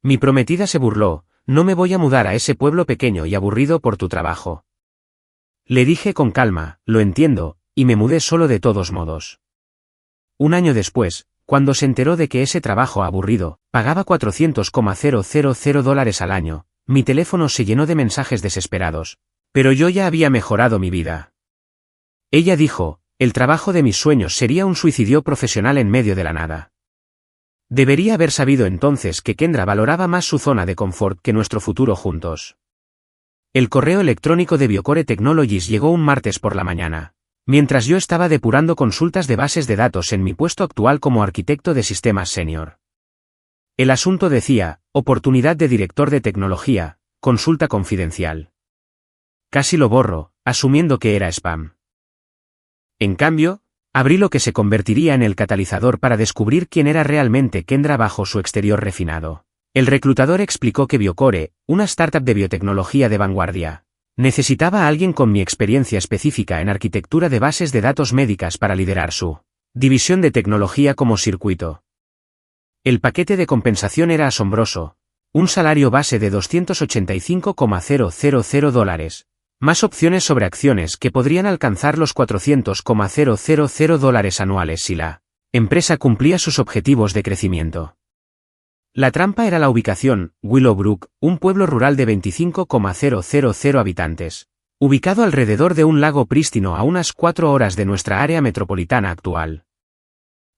Mi prometida se burló: no me voy a mudar a ese pueblo pequeño y aburrido por tu trabajo. Le dije con calma: lo entiendo, y me mudé solo de todos modos. Un año después, cuando se enteró de que ese trabajo aburrido pagaba $400,000 al año, mi teléfono se llenó de mensajes desesperados. Pero yo ya había mejorado mi vida. Ella dijo: el trabajo de mis sueños sería un suicidio profesional en medio de la nada. Debería haber sabido entonces que Kendra valoraba más su zona de confort que nuestro futuro juntos. El correo electrónico de Biocore Technologies llegó un martes por la mañana, mientras yo estaba depurando consultas de bases de datos en mi puesto actual como arquitecto de sistemas senior. El asunto decía: oportunidad de director de tecnología, consulta confidencial. Casi lo borro, asumiendo que era spam. En cambio, abrí lo que se convertiría en el catalizador para descubrir quién era realmente Kendra bajo su exterior refinado. El reclutador explicó que Biocore, una startup de biotecnología de vanguardia, necesitaba a alguien con mi experiencia específica en arquitectura de bases de datos médicas para liderar su división de tecnología como circuito. El paquete de compensación era asombroso: un salario base de $285,000, más opciones sobre acciones que podrían alcanzar los $400,000 anuales si la empresa cumplía sus objetivos de crecimiento. La trampa era la ubicación: Willowbrook, un pueblo rural de 25,000 habitantes, ubicado alrededor de un lago prístino a unas 4 horas de nuestra área metropolitana actual.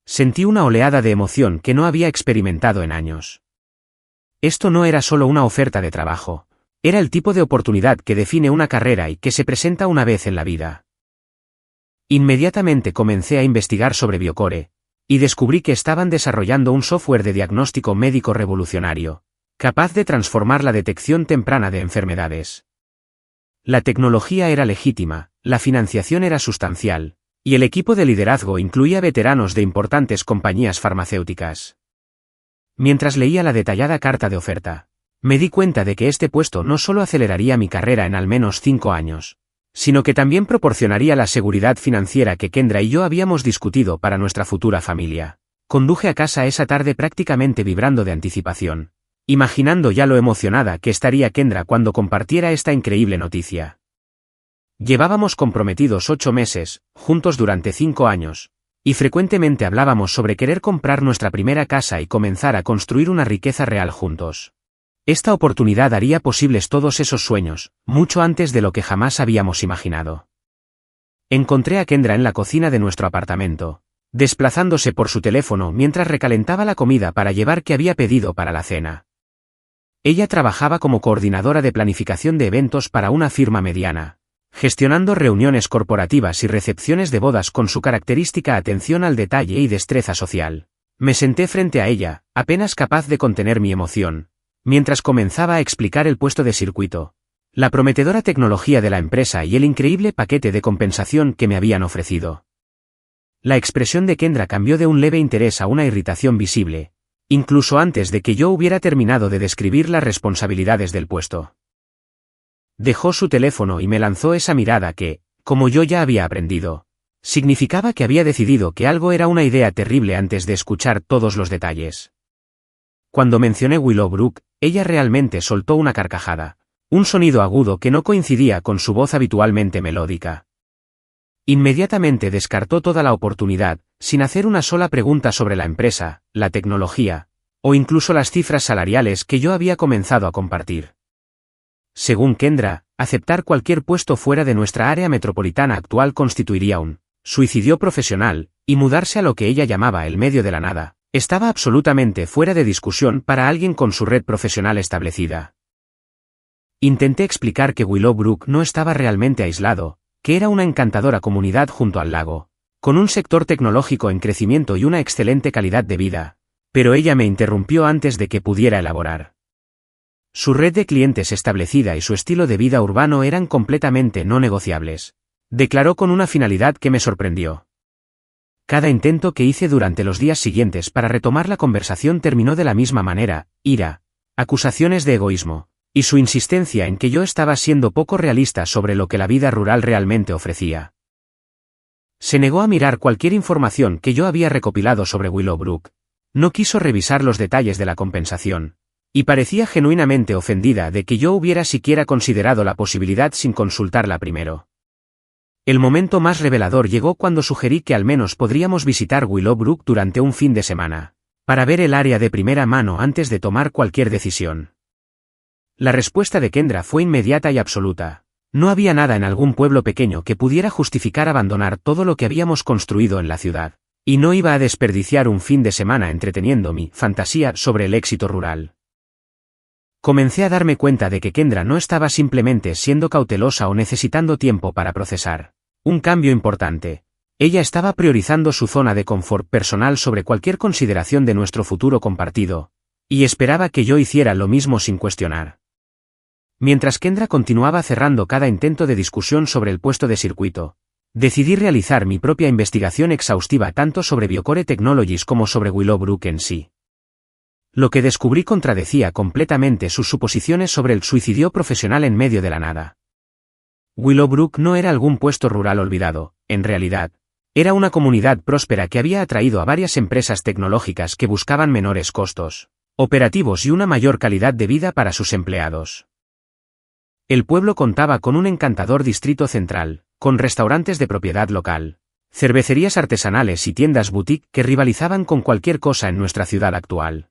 Sentí una oleada de emoción que no había experimentado en años. Esto no era solo una oferta de trabajo. Era el tipo de oportunidad que define una carrera y que se presenta una vez en la vida. Inmediatamente comencé a investigar sobre Biocore, y descubrí que estaban desarrollando un software de diagnóstico médico revolucionario, capaz de transformar la detección temprana de enfermedades. La tecnología era legítima, la financiación era sustancial, y el equipo de liderazgo incluía veteranos de importantes compañías farmacéuticas. Mientras leía la detallada carta de oferta, me di cuenta de que este puesto no solo aceleraría mi carrera en al menos 5 años, sino que también proporcionaría la seguridad financiera que Kendra y yo habíamos discutido para nuestra futura familia. Conduje a casa esa tarde prácticamente vibrando de anticipación, imaginando ya lo emocionada que estaría Kendra cuando compartiera esta increíble noticia. Llevábamos comprometidos 8 meses, juntos durante 5 años, y frecuentemente hablábamos sobre querer comprar nuestra primera casa y comenzar a construir una riqueza real juntos. Esta oportunidad haría posibles todos esos sueños, mucho antes de lo que jamás habíamos imaginado. Encontré a Kendra en la cocina de nuestro apartamento, desplazándose por su teléfono mientras recalentaba la comida para llevar que había pedido para la cena. Ella trabajaba como coordinadora de planificación de eventos para una firma mediana, gestionando reuniones corporativas y recepciones de bodas con su característica atención al detalle y destreza social. Me senté frente a ella, apenas capaz de contener mi emoción, mientras comenzaba a explicar el puesto de circuito, la prometedora tecnología de la empresa y el increíble paquete de compensación que me habían ofrecido. La expresión de Kendra cambió de un leve interés a una irritación visible, incluso antes de que yo hubiera terminado de describir las responsabilidades del puesto. Dejó su teléfono y me lanzó esa mirada que, como yo ya había aprendido, significaba que había decidido que algo era una idea terrible antes de escuchar todos los detalles. Cuando mencioné Willowbrook, ella realmente soltó una carcajada, un sonido agudo que no coincidía con su voz habitualmente melódica. Inmediatamente descartó toda la oportunidad, sin hacer una sola pregunta sobre la empresa, la tecnología, o incluso las cifras salariales que yo había comenzado a compartir. Según Kendra, aceptar cualquier puesto fuera de nuestra área metropolitana actual constituiría un suicidio profesional, y mudarse a lo que ella llamaba el medio de la nada estaba absolutamente fuera de discusión para alguien con su red profesional establecida. Intenté explicar que Willowbrook no estaba realmente aislado, que era una encantadora comunidad junto al lago, con un sector tecnológico en crecimiento y una excelente calidad de vida, pero ella me interrumpió antes de que pudiera elaborar. Su red de clientes establecida y su estilo de vida urbano eran completamente no negociables, declaró con una finalidad que me sorprendió. Cada intento que hice durante los días siguientes para retomar la conversación terminó de la misma manera: ira, acusaciones de egoísmo, y su insistencia en que yo estaba siendo poco realista sobre lo que la vida rural realmente ofrecía. Se negó a mirar cualquier información que yo había recopilado sobre Willowbrook. No quiso revisar los detalles de la compensación, Y parecía genuinamente ofendida de que yo hubiera siquiera considerado la posibilidad sin consultarla primero. El momento más revelador llegó cuando sugerí que al menos podríamos visitar Willowbrook durante un fin de semana, para ver el área de primera mano antes de tomar cualquier decisión. La respuesta de Kendra fue inmediata y absoluta. No había nada en algún pueblo pequeño que pudiera justificar abandonar todo lo que habíamos construido en la ciudad, y no iba a desperdiciar un fin de semana entreteniendo mi fantasía sobre el éxito rural. Comencé a darme cuenta de que Kendra no estaba simplemente siendo cautelosa o necesitando tiempo para procesar un cambio importante. Ella estaba priorizando su zona de confort personal sobre cualquier consideración de nuestro futuro compartido, y esperaba que yo hiciera lo mismo sin cuestionar. Mientras Kendra continuaba cerrando cada intento de discusión sobre el puesto de circuito, decidí realizar mi propia investigación exhaustiva tanto sobre Biocore Technologies como sobre Willowbrook en sí. Lo que descubrí contradecía completamente sus suposiciones sobre el suicidio profesional en medio de la nada. Willowbrook no era algún puesto rural olvidado, en realidad, era una comunidad próspera que había atraído a varias empresas tecnológicas que buscaban menores costos operativos y una mayor calidad de vida para sus empleados. El pueblo contaba con un encantador distrito central, con restaurantes de propiedad local, cervecerías artesanales y tiendas boutique que rivalizaban con cualquier cosa en nuestra ciudad actual.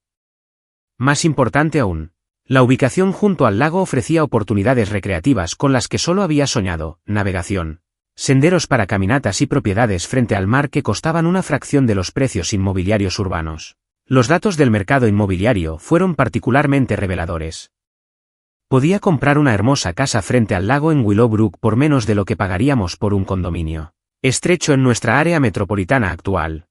Más importante aún, la ubicación junto al lago ofrecía oportunidades recreativas con las que solo había soñado, navegación, senderos para caminatas y propiedades frente al mar que costaban una fracción de los precios inmobiliarios urbanos. Los datos del mercado inmobiliario fueron particularmente reveladores. Podía comprar una hermosa casa frente al lago en Willowbrook por menos de lo que pagaríamos por un condominio estrecho en nuestra área metropolitana actual.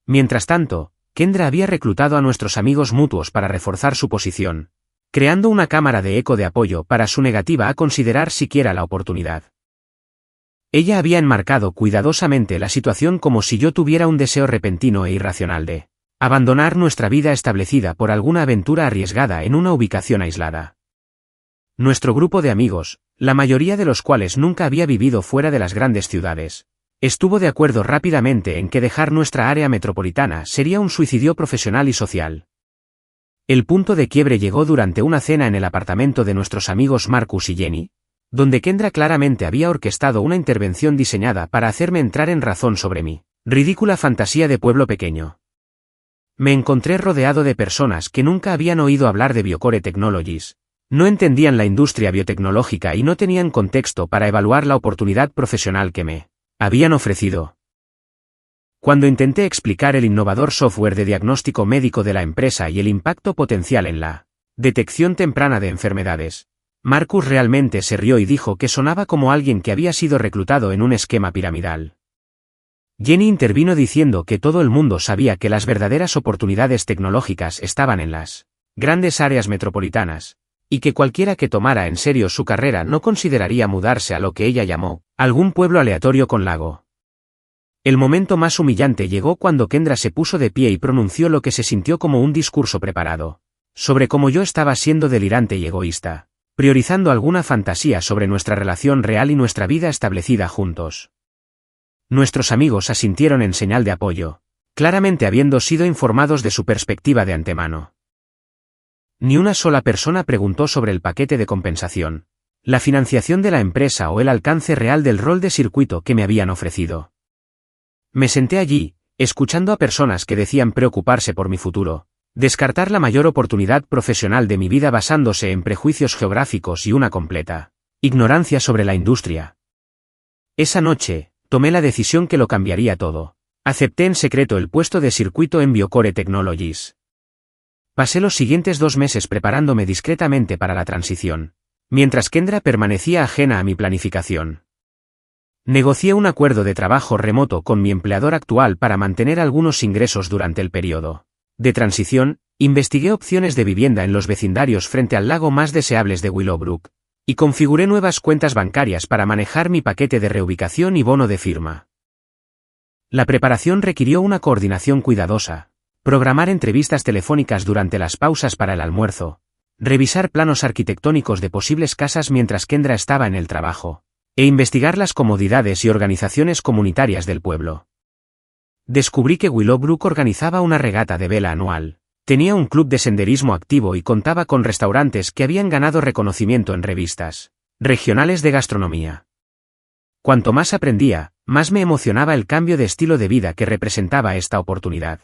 Mientras tanto, Kendra había reclutado a nuestros amigos mutuos para reforzar su posición, creando una cámara de eco de apoyo para su negativa a considerar siquiera la oportunidad. Ella había enmarcado cuidadosamente la situación como si yo tuviera un deseo repentino e irracional de abandonar nuestra vida establecida por alguna aventura arriesgada en una ubicación aislada. Nuestro grupo de amigos, la mayoría de los cuales nunca había vivido fuera de las grandes ciudades, estuvo de acuerdo rápidamente en que dejar nuestra área metropolitana sería un suicidio profesional y social. El punto de quiebre llegó durante una cena en el apartamento de nuestros amigos Marcus y Jenny, donde Kendra claramente había orquestado una intervención diseñada para hacerme entrar en razón sobre mi ridícula fantasía de pueblo pequeño. Me encontré rodeado de personas que nunca habían oído hablar de Biocore Technologies, no entendían la industria biotecnológica y no tenían contexto para evaluar la oportunidad profesional que me habían ofrecido. Cuando intenté explicar el innovador software de diagnóstico médico de la empresa y el impacto potencial en la detección temprana de enfermedades, Marcus realmente se rió y dijo que sonaba como alguien que había sido reclutado en un esquema piramidal. Jenny intervino diciendo que todo el mundo sabía que las verdaderas oportunidades tecnológicas estaban en las grandes áreas metropolitanas, y que cualquiera que tomara en serio su carrera no consideraría mudarse a lo que ella llamó algún pueblo aleatorio con lago. El momento más humillante llegó cuando Kendra se puso de pie y pronunció lo que se sintió como un discurso preparado, sobre cómo yo estaba siendo delirante y egoísta, priorizando alguna fantasía sobre nuestra relación real y nuestra vida establecida juntos. Nuestros amigos asintieron en señal de apoyo, claramente habiendo sido informados de su perspectiva de antemano. Ni una sola persona preguntó sobre el paquete de compensación, la financiación de la empresa o el alcance real del rol de circuito que me habían ofrecido. Me senté allí, escuchando a personas que decían preocuparse por mi futuro, descartar la mayor oportunidad profesional de mi vida basándose en prejuicios geográficos y una completa ignorancia sobre la industria. Esa noche, tomé la decisión que lo cambiaría todo. Acepté en secreto el puesto de circuito en Biocore Technologies. Pasé los siguientes 2 meses preparándome discretamente para la transición, mientras Kendra permanecía ajena a mi planificación. Negocié un acuerdo de trabajo remoto con mi empleador actual para mantener algunos ingresos durante el periodo de transición, investigué opciones de vivienda en los vecindarios frente al lago más deseables de Willowbrook, y configuré nuevas cuentas bancarias para manejar mi paquete de reubicación y bono de firma. La preparación requirió una coordinación cuidadosa. Programar entrevistas telefónicas durante las pausas para el almuerzo, revisar planos arquitectónicos de posibles casas mientras Kendra estaba en el trabajo, e investigar las comodidades y organizaciones comunitarias del pueblo. Descubrí que Willowbrook organizaba una regata de vela anual, Tenía un club de senderismo activo y contaba con restaurantes que habían ganado reconocimiento en revistas regionales de gastronomía. Cuanto más aprendía, más me emocionaba el cambio de estilo de vida que representaba esta oportunidad.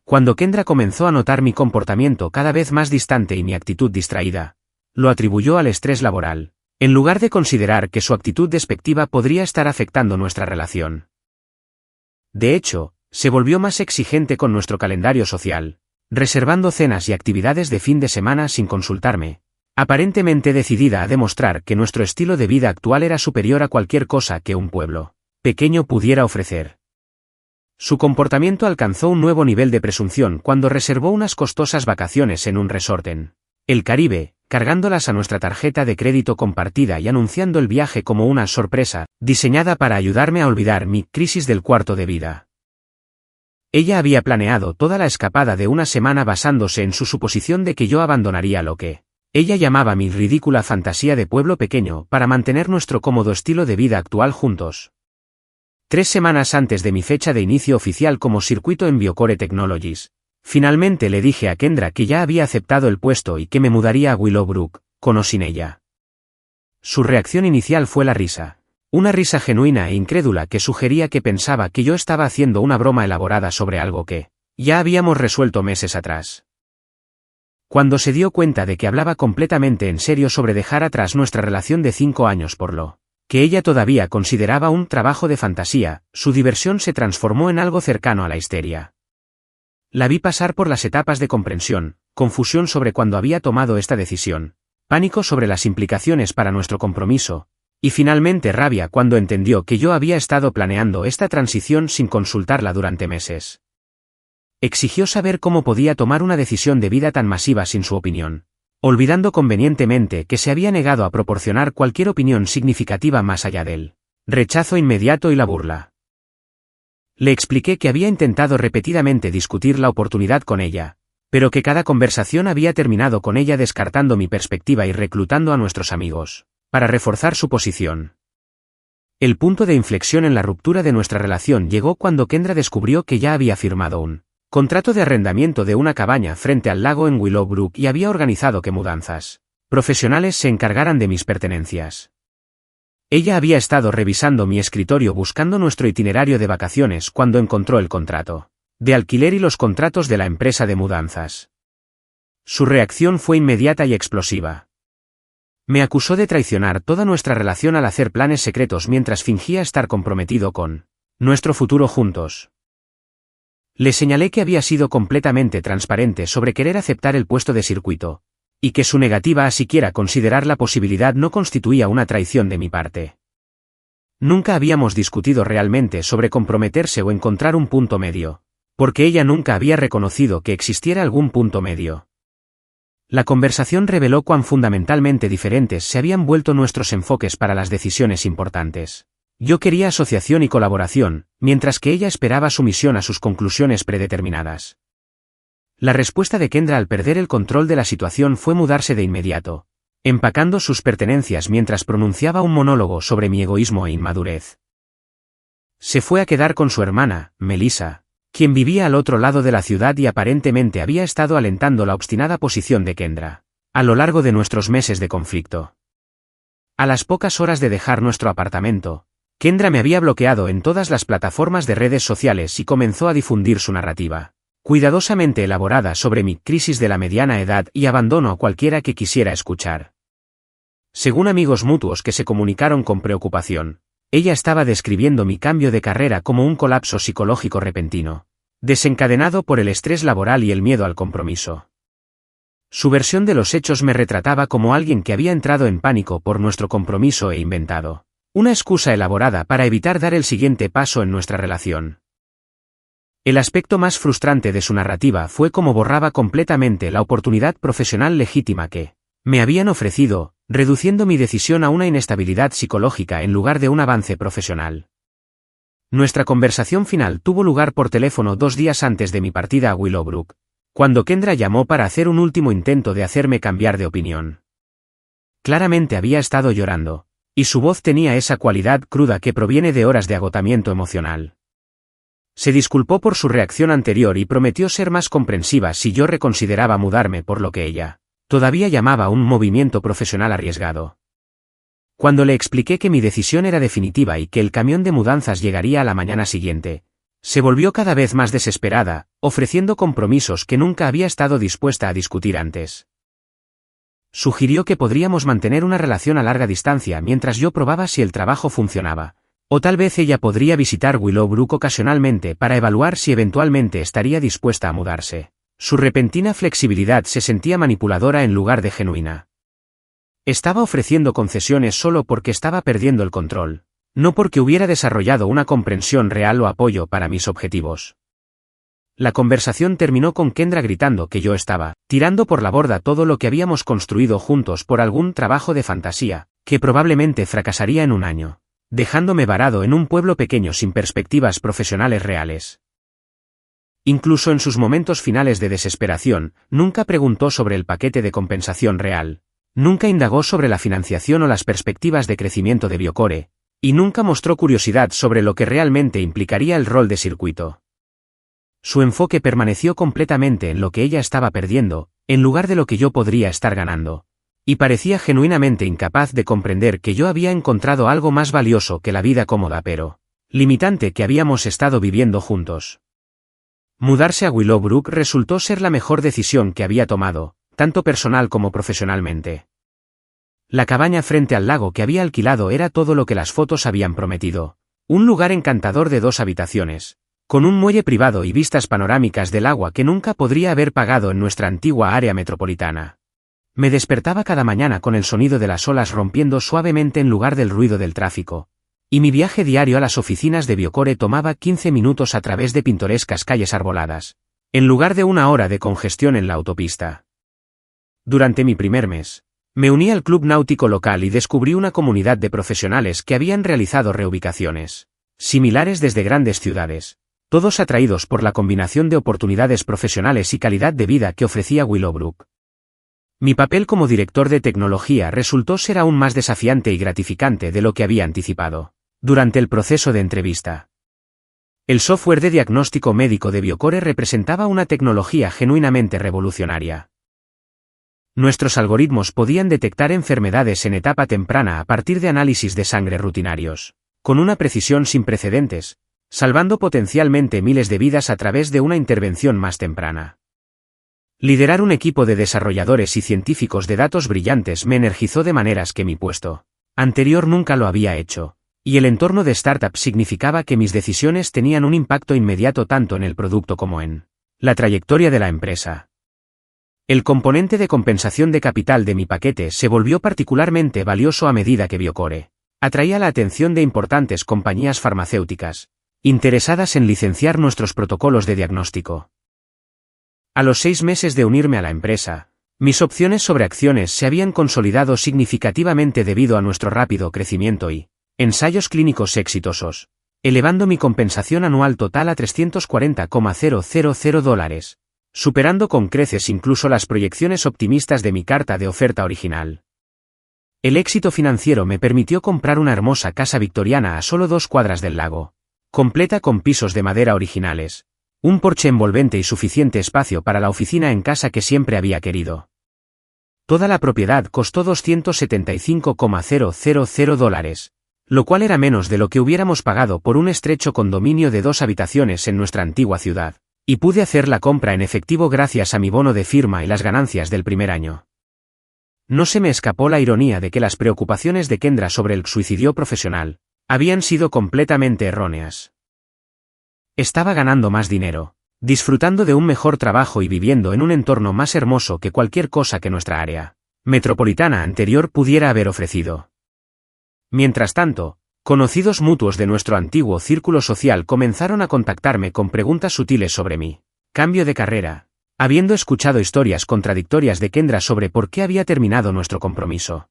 Cuando Kendra comenzó a notar mi comportamiento cada vez más distante y mi actitud distraída, lo atribuyó al estrés laboral, en lugar de considerar que su actitud despectiva podría estar afectando nuestra relación. De hecho, se volvió más exigente con nuestro calendario social, reservando cenas y actividades de fin de semana sin consultarme, aparentemente decidida a demostrar que nuestro estilo de vida actual era superior a cualquier cosa que un pueblo pequeño pudiera ofrecer. Su comportamiento alcanzó un nuevo nivel de presunción cuando reservó unas costosas vacaciones en un resort en el Caribe, cargándolas a nuestra tarjeta de crédito compartida y anunciando el viaje como una sorpresa, diseñada para ayudarme a olvidar mi crisis del cuarto de vida. Ella había planeado toda la escapada de una semana basándose en su suposición de que yo abandonaría lo que ella llamaba mi ridícula fantasía de pueblo pequeño para mantener nuestro cómodo estilo de vida actual juntos. 3 semanas antes de mi fecha de inicio oficial como circuito en Biocore Technologies, finalmente le dije a Kendra que ya había aceptado el puesto y que me mudaría a Willowbrook, con o sin ella. Su reacción inicial fue la risa. Una risa genuina e incrédula que sugería que pensaba que yo estaba haciendo una broma elaborada sobre algo que ya habíamos resuelto meses atrás. Cuando se dio cuenta de que hablaba completamente en serio sobre dejar atrás nuestra relación de 5 años por lo que ella todavía consideraba un trabajo de fantasía, su diversión se transformó en algo cercano a la histeria. La vi pasar por las etapas de comprensión, confusión sobre cuándo había tomado esta decisión, pánico sobre las implicaciones para nuestro compromiso, y finalmente rabia cuando entendió que yo había estado planeando esta transición sin consultarla durante meses. Exigió saber cómo podía tomar una decisión de vida tan masiva sin su opinión, olvidando convenientemente que se había negado a proporcionar cualquier opinión significativa más allá del rechazo inmediato y la burla. Le expliqué que había intentado repetidamente discutir la oportunidad con ella, pero que cada conversación había terminado con ella descartando mi perspectiva y reclutando a nuestros amigos, para reforzar su posición. El punto de inflexión en la ruptura de nuestra relación llegó cuando Kendra descubrió que ya había firmado un contrato de arrendamiento de una cabaña frente al lago en Willowbrook y había organizado que mudanzas profesionales se encargaran de mis pertenencias. Ella había estado revisando mi escritorio buscando nuestro itinerario de vacaciones cuando encontró el contrato de alquiler y los contratos de la empresa de mudanzas. Su reacción fue inmediata y explosiva. Me acusó de traicionar toda nuestra relación al hacer planes secretos mientras fingía estar comprometido con nuestro futuro juntos. Le señalé que había sido completamente transparente sobre querer aceptar el puesto de circuito, y que su negativa a siquiera considerar la posibilidad no constituía una traición de mi parte. Nunca habíamos discutido realmente sobre comprometerse o encontrar un punto medio, porque ella nunca había reconocido que existiera algún punto medio. La conversación reveló cuán fundamentalmente diferentes se habían vuelto nuestros enfoques para las decisiones importantes. Yo quería asociación y colaboración, mientras que ella esperaba sumisión a sus conclusiones predeterminadas. La respuesta de Kendra al perder el control de la situación fue mudarse de inmediato, empacando sus pertenencias mientras pronunciaba un monólogo sobre mi egoísmo e inmadurez. Se fue a quedar con su hermana, Melissa, quien vivía al otro lado de la ciudad y aparentemente había estado alentando la obstinada posición de Kendra a lo largo de nuestros meses de conflicto. A las pocas horas de dejar nuestro apartamento, Kendra me había bloqueado en todas las plataformas de redes sociales y comenzó a difundir su narrativa, cuidadosamente elaborada sobre mi crisis de la mediana edad y abandono a cualquiera que quisiera escuchar. Según amigos mutuos que se comunicaron con preocupación, ella estaba describiendo mi cambio de carrera como un colapso psicológico repentino, desencadenado por el estrés laboral y el miedo al compromiso. Su versión de los hechos me retrataba como alguien que había entrado en pánico por nuestro compromiso e inventado una excusa elaborada para evitar dar el siguiente paso en nuestra relación. El aspecto más frustrante de su narrativa fue cómo borraba completamente la oportunidad profesional legítima que me habían ofrecido, reduciendo mi decisión a una inestabilidad psicológica en lugar de un avance profesional. Nuestra conversación final tuvo lugar por teléfono 2 días antes de mi partida a Willowbrook, cuando Kendra llamó para hacer un último intento de hacerme cambiar de opinión. Claramente había estado llorando, y su voz tenía esa cualidad cruda que proviene de horas de agotamiento emocional. Se disculpó por su reacción anterior y prometió ser más comprensiva si yo reconsideraba mudarme, por lo que ella todavía llamaba un movimiento profesional arriesgado. Cuando le expliqué que mi decisión era definitiva y que el camión de mudanzas llegaría a la mañana siguiente, se volvió cada vez más desesperada, ofreciendo compromisos que nunca había estado dispuesta a discutir antes. Sugirió que podríamos mantener una relación a larga distancia mientras yo probaba si el trabajo funcionaba, o tal vez ella podría visitar Willowbrook ocasionalmente para evaluar si eventualmente estaría dispuesta a mudarse. Su repentina flexibilidad se sentía manipuladora en lugar de genuina. Estaba ofreciendo concesiones solo porque estaba perdiendo el control, no porque hubiera desarrollado una comprensión real o apoyo para mis objetivos. La conversación terminó con Kendra gritando que yo estaba tirando por la borda todo lo que habíamos construido juntos por algún trabajo de fantasía, que probablemente fracasaría en un año, dejándome varado en un pueblo pequeño sin perspectivas profesionales reales. Incluso en sus momentos finales de desesperación, nunca preguntó sobre el paquete de compensación real, nunca indagó sobre la financiación o las perspectivas de crecimiento de Biocore, y nunca mostró curiosidad sobre lo que realmente implicaría el rol de circuito. Su enfoque permaneció completamente en lo que ella estaba perdiendo, en lugar de lo que yo podría estar ganando, y parecía genuinamente incapaz de comprender que yo había encontrado algo más valioso que la vida cómoda pero limitante que habíamos estado viviendo juntos. Mudarse a Willowbrook resultó ser la mejor decisión que había tomado, tanto personal como profesionalmente. La cabaña frente al lago que había alquilado era todo lo que las fotos habían prometido, un lugar encantador de 2 habitaciones, con un muelle privado y vistas panorámicas del agua que nunca podría haber pagado en nuestra antigua área metropolitana. Me despertaba cada mañana con el sonido de las olas rompiendo suavemente en lugar del ruido del tráfico, y mi viaje diario a las oficinas de Biocore tomaba 15 minutos a través de pintorescas calles arboladas, en lugar de 1 hora de congestión en la autopista. Durante mi primer mes, me uní al club náutico local y descubrí una comunidad de profesionales que habían realizado reubicaciones similares desde grandes ciudades, todos atraídos por la combinación de oportunidades profesionales y calidad de vida que ofrecía Willowbrook. Mi papel como director de tecnología resultó ser aún más desafiante y gratificante de lo que había anticipado durante el proceso de entrevista. El software de diagnóstico médico de Biocore representaba una tecnología genuinamente revolucionaria. Nuestros algoritmos podían detectar enfermedades en etapa temprana a partir de análisis de sangre rutinarios, con una precisión sin precedentes, salvando potencialmente miles de vidas a través de una intervención más temprana. Liderar un equipo de desarrolladores y científicos de datos brillantes me energizó de maneras que mi puesto anterior nunca lo había hecho, y el entorno de startup significaba que mis decisiones tenían un impacto inmediato tanto en el producto como en la trayectoria de la empresa. El componente de compensación de capital de mi paquete se volvió particularmente valioso a medida que Biocore atraía la atención de importantes compañías farmacéuticas interesadas en licenciar nuestros protocolos de diagnóstico. A los 6 meses de unirme a la empresa, mis opciones sobre acciones se habían consolidado significativamente debido a nuestro rápido crecimiento y ensayos clínicos exitosos, elevando mi compensación anual total a $340,000, superando con creces incluso las proyecciones optimistas de mi carta de oferta original. El éxito financiero me permitió comprar una hermosa casa victoriana a solo 2 cuadras del lago, completa con pisos de madera originales, un porche envolvente y suficiente espacio para la oficina en casa que siempre había querido. Toda la propiedad costó $275,000, lo cual era menos de lo que hubiéramos pagado por un estrecho condominio de 2 habitaciones en nuestra antigua ciudad, y pude hacer la compra en efectivo gracias a mi bono de firma y las ganancias del primer año. No se me escapó la ironía de que las preocupaciones de Kendra sobre el suicidio profesional habían sido completamente erróneas. Estaba ganando más dinero, disfrutando de un mejor trabajo y viviendo en un entorno más hermoso que cualquier cosa que nuestra área metropolitana anterior pudiera haber ofrecido. Mientras tanto, conocidos mutuos de nuestro antiguo círculo social comenzaron a contactarme con preguntas sutiles sobre mi cambio de carrera, habiendo escuchado historias contradictorias de Kendra sobre por qué había terminado nuestro compromiso.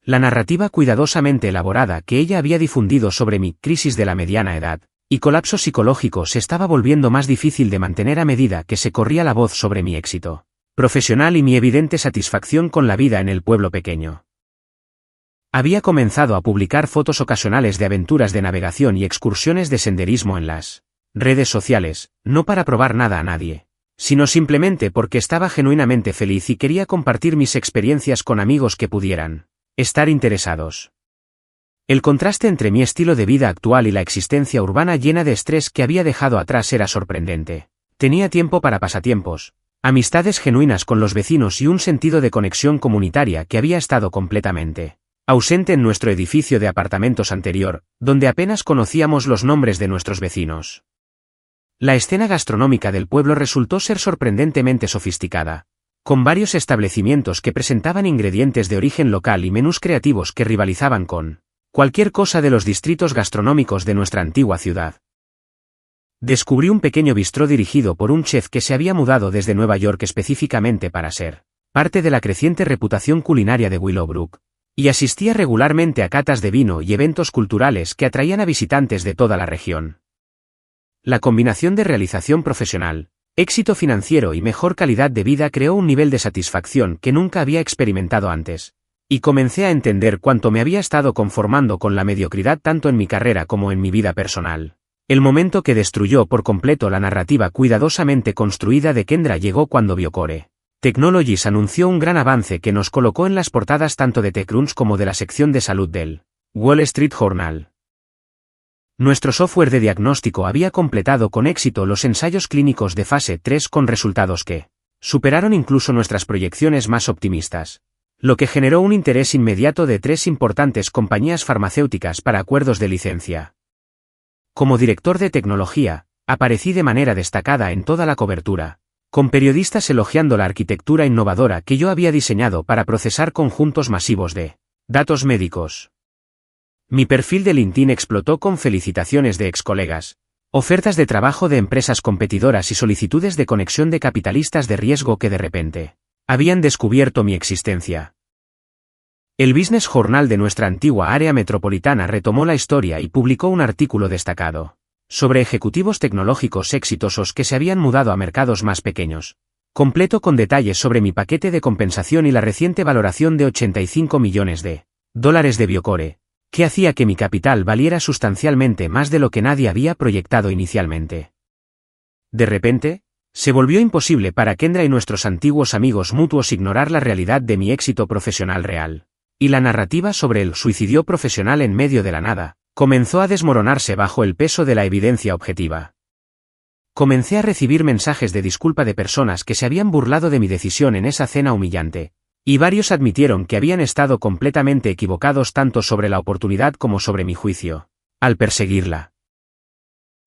La narrativa cuidadosamente elaborada que ella había difundido sobre mi crisis de la mediana edad y colapso psicológico se estaba volviendo más difícil de mantener a medida que se corría la voz sobre mi éxito profesional y mi evidente satisfacción con la vida en el pueblo pequeño. Había comenzado a publicar fotos ocasionales de aventuras de navegación y excursiones de senderismo en las redes sociales, no para probar nada a nadie, sino simplemente porque estaba genuinamente feliz y quería compartir mis experiencias con amigos que pudieran estar interesados. El contraste entre mi estilo de vida actual y la existencia urbana llena de estrés que había dejado atrás era sorprendente. Tenía tiempo para pasatiempos, amistades genuinas con los vecinos y un sentido de conexión comunitaria que había estado completamente ausente en nuestro edificio de apartamentos anterior, donde apenas conocíamos los nombres de nuestros vecinos. La escena gastronómica del pueblo resultó ser sorprendentemente sofisticada, con varios establecimientos que presentaban ingredientes de origen local y menús creativos que rivalizaban con cualquier cosa de los distritos gastronómicos de nuestra antigua ciudad. Descubrí un pequeño bistró dirigido por un chef que se había mudado desde Nueva York específicamente para ser parte de la creciente reputación culinaria de Willowbrook, y asistía regularmente a catas de vino y eventos culturales que atraían a visitantes de toda la región. La combinación de realización profesional, éxito financiero y mejor calidad de vida creó un nivel de satisfacción que nunca había experimentado antes, y comencé a entender cuánto me había estado conformando con la mediocridad tanto en mi carrera como en mi vida personal. El momento que destruyó por completo la narrativa cuidadosamente construida de Kendra llegó cuando Biocore Technologies anunció un gran avance que nos colocó en las portadas tanto de TechCrunch como de la sección de salud del Wall Street Journal. Nuestro software de diagnóstico había completado con éxito los ensayos clínicos de fase 3 con resultados que superaron incluso nuestras proyecciones más optimistas, lo que generó un interés inmediato de 3 importantes compañías farmacéuticas para acuerdos de licencia. Como director de tecnología, aparecí de manera destacada en toda la cobertura, con periodistas elogiando la arquitectura innovadora que yo había diseñado para procesar conjuntos masivos de datos médicos. Mi perfil de LinkedIn explotó con felicitaciones de ex-colegas, ofertas de trabajo de empresas competidoras y solicitudes de conexión de capitalistas de riesgo que de repente habían descubierto mi existencia. El Business Journal de nuestra antigua área metropolitana retomó la historia y publicó un artículo destacado sobre ejecutivos tecnológicos exitosos que se habían mudado a mercados más pequeños, completo con detalles sobre mi paquete de compensación y la reciente valoración de $85 millones de Biocore, que hacía que mi capital valiera sustancialmente más de lo que nadie había proyectado inicialmente. De repente, se volvió imposible para Kendra y nuestros antiguos amigos mutuos ignorar la realidad de mi éxito profesional real, y la narrativa sobre el suicidio profesional en medio de la nada comenzó a desmoronarse bajo el peso de la evidencia objetiva. Comencé a recibir mensajes de disculpa de personas que se habían burlado de mi decisión en esa cena humillante, y varios admitieron que habían estado completamente equivocados tanto sobre la oportunidad como sobre mi juicio al perseguirla.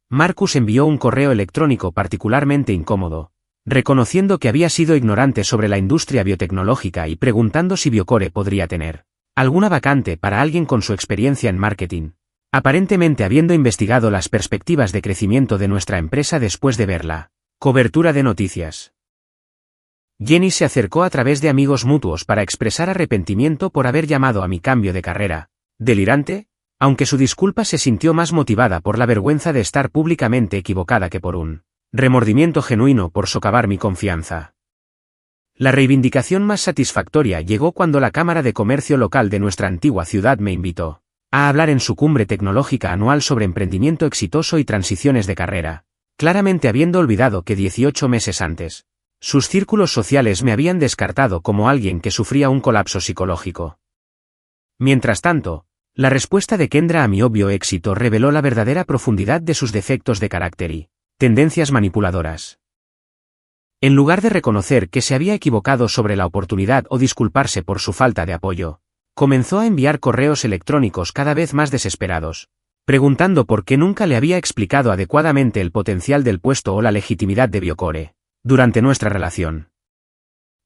Marcus envió un correo electrónico particularmente incómodo, reconociendo que había sido ignorante sobre la industria biotecnológica y preguntando si Biocore podría tener alguna vacante para alguien con su experiencia en marketing, aparentemente habiendo investigado las perspectivas de crecimiento de nuestra empresa después de verla cobertura de noticias. Jenny se acercó a través de amigos mutuos para expresar arrepentimiento por haber llamado a mi cambio de carrera delirante, aunque su disculpa se sintió más motivada por la vergüenza de estar públicamente equivocada que por un remordimiento genuino por socavar mi confianza. La reivindicación más satisfactoria llegó cuando la Cámara de Comercio local de nuestra antigua ciudad me invitó a hablar en su cumbre tecnológica anual sobre emprendimiento exitoso y transiciones de carrera, claramente habiendo olvidado que 18 meses antes, sus círculos sociales me habían descartado como alguien que sufría un colapso psicológico. Mientras tanto, la respuesta de Kendra a mi obvio éxito reveló la verdadera profundidad de sus defectos de carácter y tendencias manipuladoras. En lugar de reconocer que se había equivocado sobre la oportunidad o disculparse por su falta de apoyo, comenzó a enviar correos electrónicos cada vez más desesperados, preguntando por qué nunca le había explicado adecuadamente el potencial del puesto o la legitimidad de Biocore durante nuestra relación.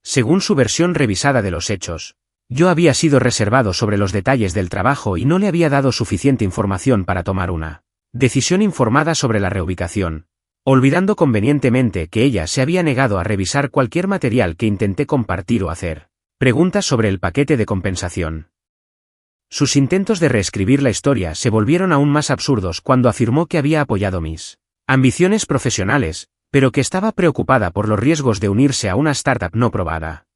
Según su versión revisada de los hechos, yo había sido reservado sobre los detalles del trabajo y no le había dado suficiente información para tomar una decisión informada sobre la reubicación, olvidando convenientemente que ella se había negado a revisar cualquier material que intenté compartir o hacer preguntas sobre el paquete de compensación. Sus intentos de reescribir la historia se volvieron aún más absurdos cuando afirmó que había apoyado mis ambiciones profesionales, pero que estaba preocupada por los riesgos de unirse a una startup no probada.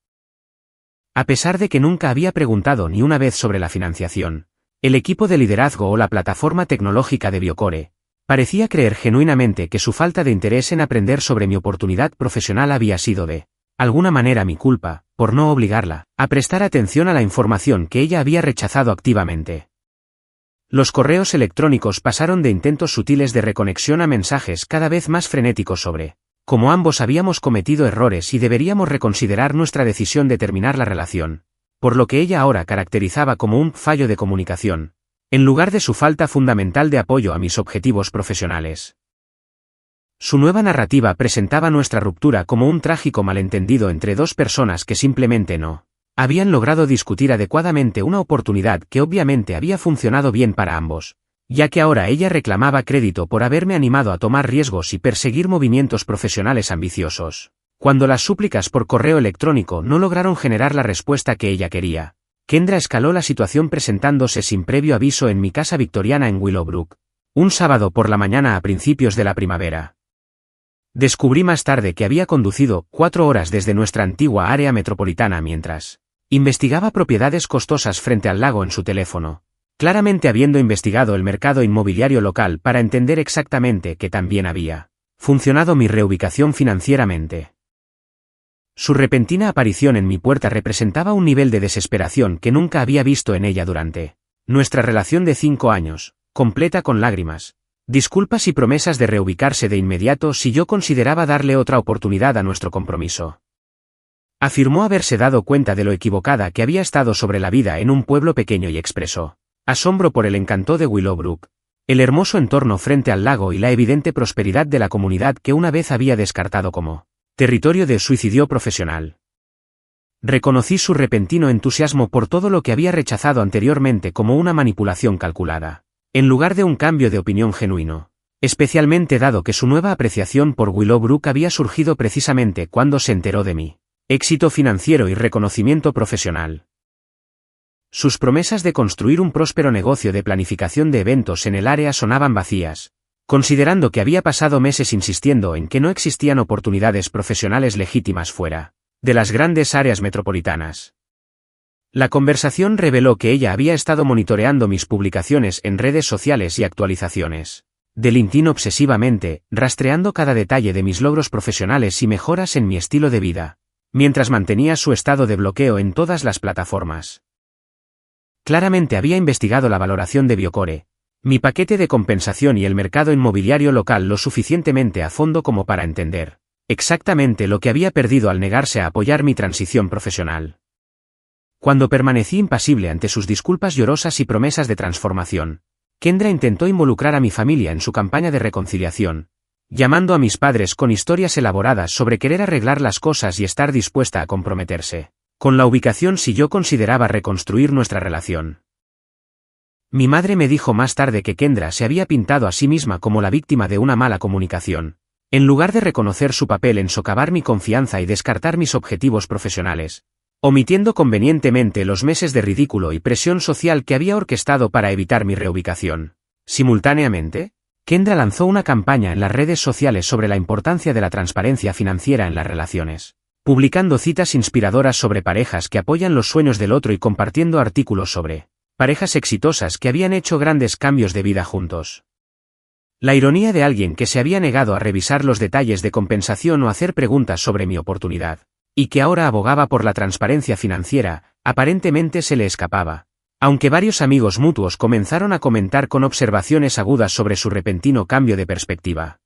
A pesar de que nunca había preguntado ni una vez sobre la financiación, el equipo de liderazgo o la plataforma tecnológica de Biocore Parecía creer genuinamente que su falta de interés en aprender sobre mi oportunidad profesional había sido de alguna manera mi culpa, por no obligarla a prestar atención a la información que ella había rechazado activamente. Los correos electrónicos pasaron de intentos sutiles de reconexión a mensajes cada vez más frenéticos sobre cómo ambos habíamos cometido errores y deberíamos reconsiderar nuestra decisión de terminar la relación, por lo que ella ahora caracterizaba como un fallo de comunicación, en lugar de su falta fundamental de apoyo a mis objetivos profesionales. Su nueva narrativa presentaba nuestra ruptura como un trágico malentendido entre dos personas que simplemente no habían logrado discutir adecuadamente una oportunidad que obviamente había funcionado bien para ambos, ya que ahora ella reclamaba crédito por haberme animado a tomar riesgos y perseguir movimientos profesionales ambiciosos. Cuando las súplicas por correo electrónico no lograron generar la respuesta que ella quería, Kendra escaló la situación presentándose sin previo aviso en mi casa victoriana en Willowbrook, un sábado por la mañana a principios de la primavera. Descubrí más tarde que había conducido 4 horas desde nuestra antigua área metropolitana mientras investigaba propiedades costosas frente al lago en su teléfono, claramente habiendo investigado el mercado inmobiliario local para entender exactamente que también había funcionado mi reubicación financieramente. Su repentina aparición en mi puerta representaba un nivel de desesperación que nunca había visto en ella durante nuestra relación de 5 años, completa con lágrimas, disculpas y promesas de reubicarse de inmediato si yo consideraba darle otra oportunidad a nuestro compromiso. Afirmó haberse dado cuenta de lo equivocada que había estado sobre la vida en un pueblo pequeño y expresó asombro por el encanto de Willowbrook, el hermoso entorno frente al lago y la evidente prosperidad de la comunidad que una vez había descartado como territorio de suicidio profesional. Reconocí su repentino entusiasmo por todo lo que había rechazado anteriormente como una manipulación calculada, en lugar de un cambio de opinión genuino, especialmente dado que su nueva apreciación por Willowbrook había surgido precisamente cuando se enteró de mi éxito financiero y reconocimiento profesional. Sus promesas de construir un próspero negocio de planificación de eventos en el área sonaban vacías, considerando que había pasado meses insistiendo en que no existían oportunidades profesionales legítimas fuera de las grandes áreas metropolitanas. La conversación reveló que ella había estado monitoreando mis publicaciones en redes sociales y actualizaciones de LinkedIn obsesivamente, rastreando cada detalle de mis logros profesionales y mejoras en mi estilo de vida, mientras mantenía su estado de bloqueo en todas las plataformas. Claramente había investigado la valoración de Biocore, mi paquete de compensación y el mercado inmobiliario local lo suficientemente a fondo como para entender exactamente lo que había perdido al negarse a apoyar mi transición profesional. Cuando permanecí impasible ante sus disculpas llorosas y promesas de transformación, Kendra intentó involucrar a mi familia en su campaña de reconciliación, llamando a mis padres con historias elaboradas sobre querer arreglar las cosas y estar dispuesta a comprometerse con la ubicación si yo consideraba reconstruir nuestra relación. Mi madre me dijo más tarde que Kendra se había pintado a sí misma como la víctima de una mala comunicación, en lugar de reconocer su papel en socavar mi confianza y descartar mis objetivos profesionales, omitiendo convenientemente los meses de ridículo y presión social que había orquestado para evitar mi reubicación. Simultáneamente, Kendra lanzó una campaña en las redes sociales sobre la importancia de la transparencia financiera en las relaciones, publicando citas inspiradoras sobre parejas que apoyan los sueños del otro y compartiendo artículos sobre parejas exitosas que habían hecho grandes cambios de vida juntos. La ironía de alguien que se había negado a revisar los detalles de compensación o hacer preguntas sobre mi oportunidad, y que ahora abogaba por la transparencia financiera, aparentemente se le escapaba, aunque varios amigos mutuos comenzaron a comentar con observaciones agudas sobre su repentino cambio de perspectiva.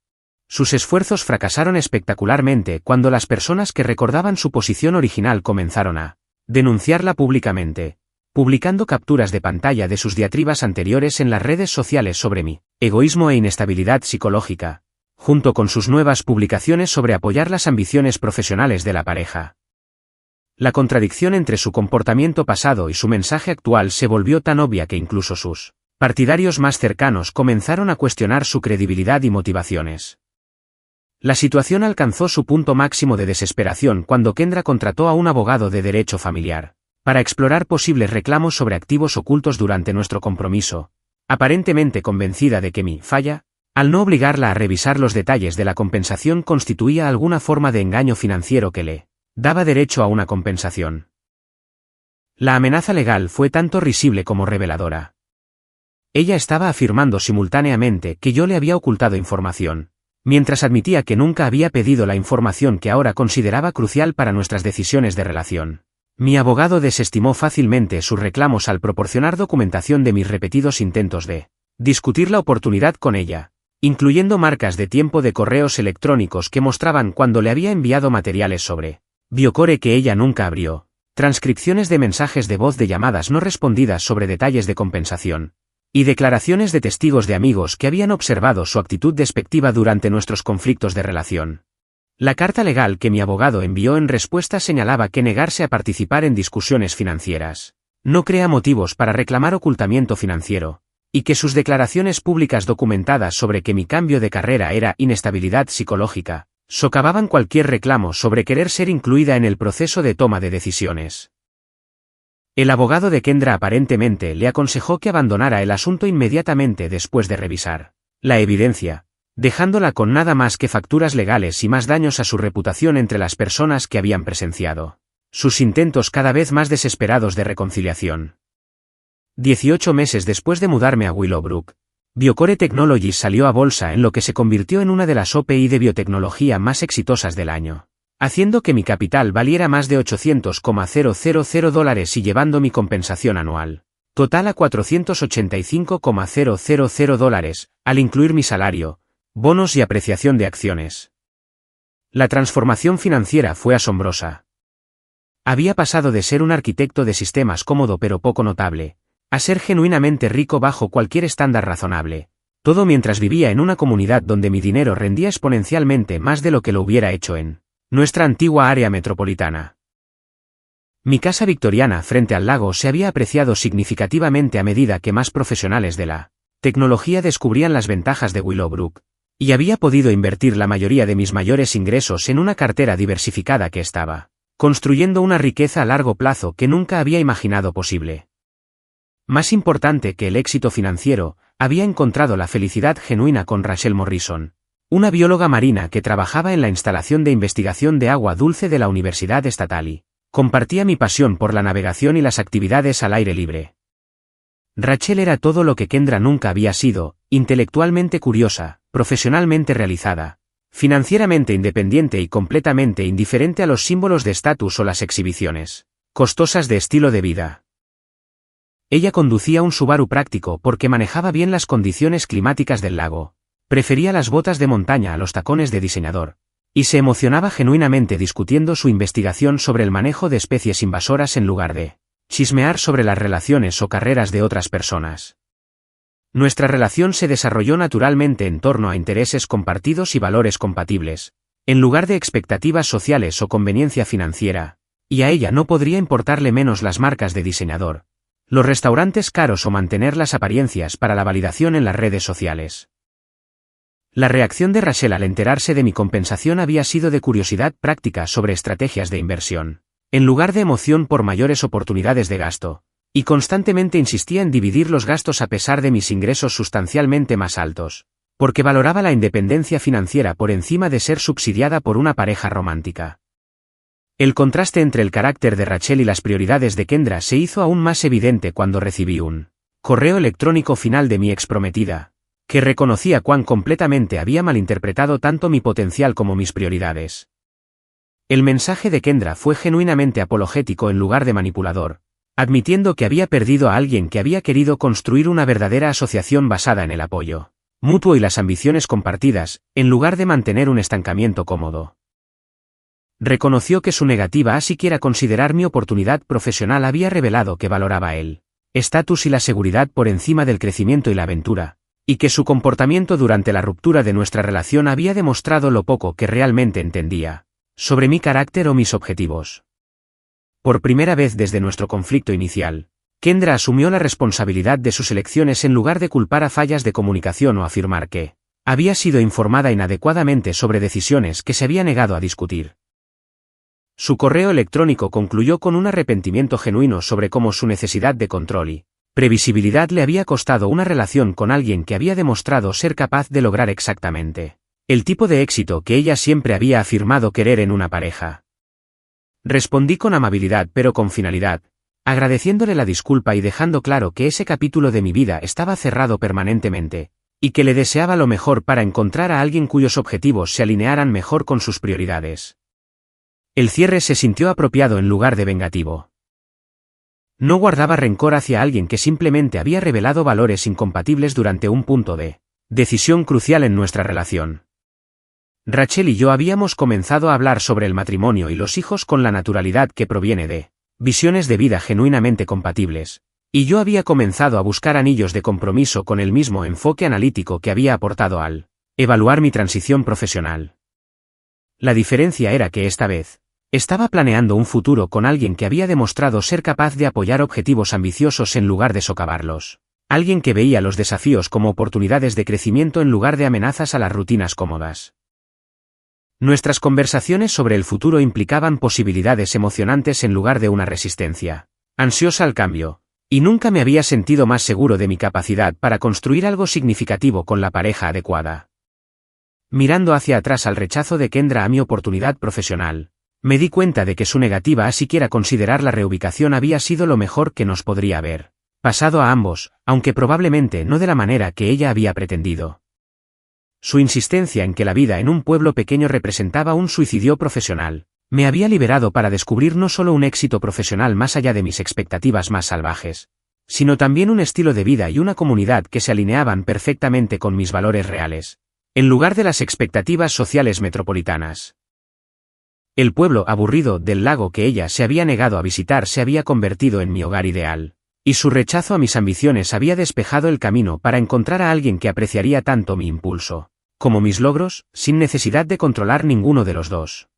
Sus esfuerzos fracasaron espectacularmente cuando las personas que recordaban su posición original comenzaron a denunciarla públicamente, publicando capturas de pantalla de sus diatribas anteriores en las redes sociales sobre mi egoísmo e inestabilidad psicológica, junto con sus nuevas publicaciones sobre apoyar las ambiciones profesionales de la pareja. La contradicción entre su comportamiento pasado y su mensaje actual se volvió tan obvia que incluso sus partidarios más cercanos comenzaron a cuestionar su credibilidad y motivaciones. La situación alcanzó su punto máximo de desesperación cuando Kendra contrató a un abogado de derecho familiar para explorar posibles reclamos sobre activos ocultos durante nuestro compromiso, aparentemente convencida de que mi falla, al no obligarla a revisar los detalles de la compensación, constituía alguna forma de engaño financiero que le daba derecho a una compensación. La amenaza legal fue tanto risible como reveladora. Ella estaba afirmando simultáneamente que yo le había ocultado información, mientras admitía que nunca había pedido la información que ahora consideraba crucial para nuestras decisiones de relación. Mi abogado desestimó fácilmente sus reclamos al proporcionar documentación de mis repetidos intentos de discutir la oportunidad con ella, incluyendo marcas de tiempo de correos electrónicos que mostraban cuando le había enviado materiales sobre Biocore que ella nunca abrió, transcripciones de mensajes de voz de llamadas no respondidas sobre detalles de compensación, y declaraciones de testigos de amigos que habían observado su actitud despectiva durante nuestros conflictos de relación. La carta legal que mi abogado envió en respuesta señalaba que negarse a participar en discusiones financieras no crea motivos para reclamar ocultamiento financiero, y que sus declaraciones públicas documentadas sobre que mi cambio de carrera era inestabilidad psicológica socavaban cualquier reclamo sobre querer ser incluida en el proceso de toma de decisiones. El abogado de Kendra aparentemente le aconsejó que abandonara el asunto inmediatamente después de revisar la evidencia, dejándola con nada más que facturas legales y más daños a su reputación entre las personas que habían presenciado sus intentos cada vez más desesperados de reconciliación. 18 meses después de mudarme a Willowbrook, Biocore Technologies salió a bolsa en lo que se convirtió en una de las OPI de biotecnología más exitosas del año, haciendo que mi capital valiera más de $800,000 y llevando mi compensación anual total a $485,000, al incluir mi salario, bonos y apreciación de acciones. La transformación financiera fue asombrosa. Había pasado de ser un arquitecto de sistemas cómodo pero poco notable, a ser genuinamente rico bajo cualquier estándar razonable, todo mientras vivía en una comunidad donde mi dinero rendía exponencialmente más de lo que lo hubiera hecho en nuestra antigua área metropolitana. Mi casa victoriana frente al lago se había apreciado significativamente a medida que más profesionales de la tecnología descubrían las ventajas de Willowbrook, y había podido invertir la mayoría de mis mayores ingresos en una cartera diversificada que estaba construyendo una riqueza a largo plazo que nunca había imaginado posible. Más importante que el éxito financiero, había encontrado la felicidad genuina con Rachel Morrison, una bióloga marina que trabajaba en la instalación de investigación de agua dulce de la Universidad Estatal y compartía mi pasión por la navegación y las actividades al aire libre. Rachel era todo lo que Kendra nunca había sido: intelectualmente curiosa, profesionalmente realizada, financieramente independiente y completamente indiferente a los símbolos de estatus o las exhibiciones costosas de estilo de vida. Ella conducía un Subaru práctico porque manejaba bien las condiciones climáticas del lago, prefería las botas de montaña a los tacones de diseñador, y se emocionaba genuinamente discutiendo su investigación sobre el manejo de especies invasoras en lugar de chismear sobre las relaciones o carreras de otras personas. Nuestra relación se desarrolló naturalmente en torno a intereses compartidos y valores compatibles, en lugar de expectativas sociales o conveniencia financiera, y a ella no podría importarle menos las marcas de diseñador, los restaurantes caros o mantener las apariencias para la validación en las redes sociales. La reacción de Rachel al enterarse de mi compensación había sido de curiosidad práctica sobre estrategias de inversión, en lugar de emoción por mayores oportunidades de gasto, y constantemente insistía en dividir los gastos a pesar de mis ingresos sustancialmente más altos, porque valoraba la independencia financiera por encima de ser subsidiada por una pareja romántica. El contraste entre el carácter de Rachel y las prioridades de Kendra se hizo aún más evidente cuando recibí un correo electrónico final de mi exprometida, que reconocía cuán completamente había malinterpretado tanto mi potencial como mis prioridades. El mensaje de Kendra fue genuinamente apologético en lugar de manipulador, admitiendo que había perdido a alguien que había querido construir una verdadera asociación basada en el apoyo mutuo y las ambiciones compartidas, en lugar de mantener un estancamiento cómodo. Reconoció que su negativa a siquiera considerar mi oportunidad profesional había revelado que valoraba el estatus y la seguridad por encima del crecimiento y la aventura, y que su comportamiento durante la ruptura de nuestra relación había demostrado lo poco que realmente entendía sobre mi carácter o mis objetivos. Por primera vez desde nuestro conflicto inicial, Kendra asumió la responsabilidad de sus elecciones en lugar de culpar a fallas de comunicación o afirmar que había sido informada inadecuadamente sobre decisiones que se había negado a discutir. Su correo electrónico concluyó con un arrepentimiento genuino sobre cómo su necesidad de control y previsibilidad le había costado una relación con alguien que había demostrado ser capaz de lograr exactamente el tipo de éxito que ella siempre había afirmado querer en una pareja. Respondí con amabilidad pero con finalidad, agradeciéndole la disculpa y dejando claro que ese capítulo de mi vida estaba cerrado permanentemente, y que le deseaba lo mejor para encontrar a alguien cuyos objetivos se alinearan mejor con sus prioridades. El cierre se sintió apropiado en lugar de vengativo. No guardaba rencor hacia alguien que simplemente había revelado valores incompatibles durante un punto de decisión crucial en nuestra relación. Rachel y yo habíamos comenzado a hablar sobre el matrimonio y los hijos con la naturalidad que proviene de visiones de vida genuinamente compatibles, y yo había comenzado a buscar anillos de compromiso con el mismo enfoque analítico que había aportado al evaluar mi transición profesional. La diferencia era que esta vez estaba planeando un futuro con alguien que había demostrado ser capaz de apoyar objetivos ambiciosos en lugar de socavarlos. Alguien que veía los desafíos como oportunidades de crecimiento en lugar de amenazas a las rutinas cómodas. Nuestras conversaciones sobre el futuro implicaban posibilidades emocionantes en lugar de una resistencia ansiosa al cambio, y nunca me había sentido más seguro de mi capacidad para construir algo significativo con la pareja adecuada. Mirando hacia atrás al rechazo de Kendra a mi oportunidad profesional, me di cuenta de que su negativa a siquiera considerar la reubicación había sido lo mejor que nos podría haber pasado a ambos, aunque probablemente no de la manera que ella había pretendido. Su insistencia en que la vida en un pueblo pequeño representaba un suicidio profesional, me había liberado para descubrir no solo un éxito profesional más allá de mis expectativas más salvajes, sino también un estilo de vida y una comunidad que se alineaban perfectamente con mis valores reales, en lugar de las expectativas sociales metropolitanas. El pueblo aburrido del lago que ella se había negado a visitar se había convertido en mi hogar ideal, y su rechazo a mis ambiciones había despejado el camino para encontrar a alguien que apreciaría tanto mi impulso como mis logros, sin necesidad de controlar ninguno de los dos.